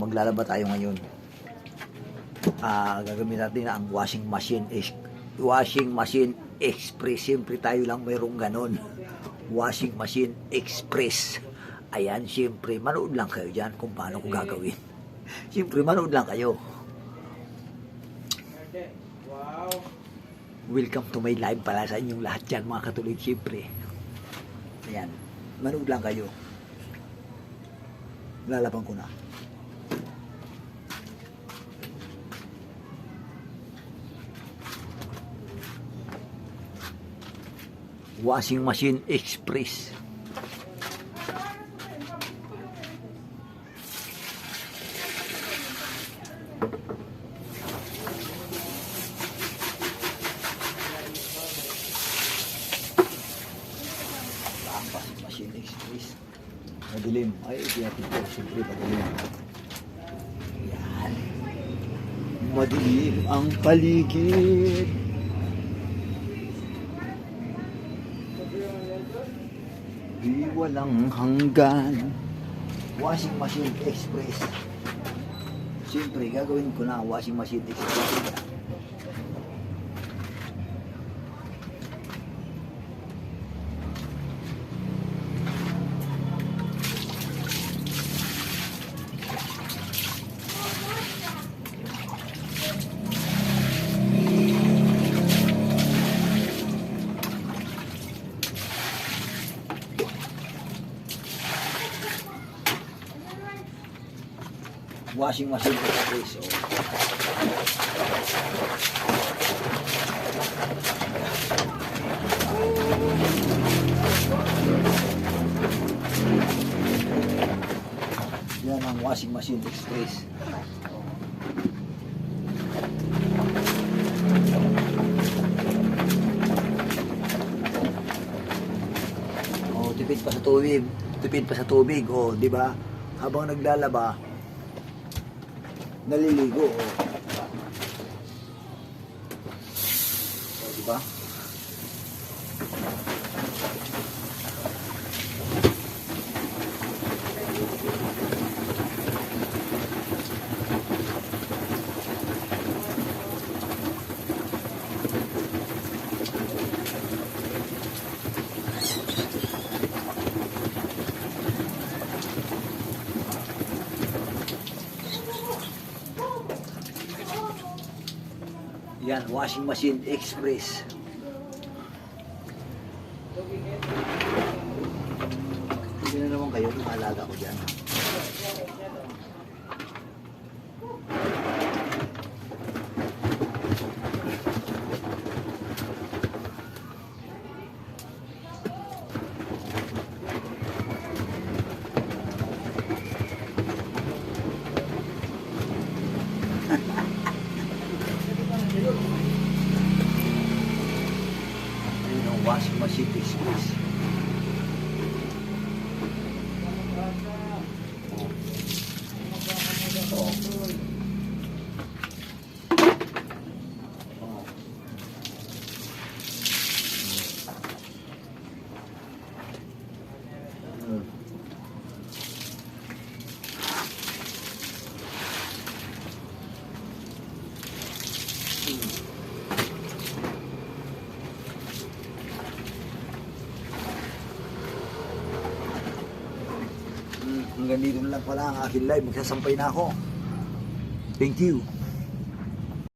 maglalaba tayo ngayon. Gagamitin natin ang washing machine express. Siyempre tayo lang mayroong ganon. Washing machine express. Ayan, siyempre, manood lang kayo dyan kung paano ko gagawin. Siyempre, manood lang kayo. Welcome to my live pala sa inyong lahat dyan, mga katuloy, siyempre. Ayan, manood lang kayo. Lalaban ko na. Washing machine express. Washing express. Madilim. Ay, natin po. Siyempre, madilim. Ayan. Madilim ang paligid. Di walang hanggan. Washing machine express. Siyempre, gagawin ko na washing machine express. Washing machine express. Yan ang washing machine express. Tipid pa sa tubig. Tipid pa sa tubig. Di ba? Habang naglalaba, naliligo. Diba? Yan, washing machine express. Hindi na naman kayo, lumalaga ko dyan. Washing machine express. Hanggang dito lang pala ang aking live. Magsasampay na ako. Thank you.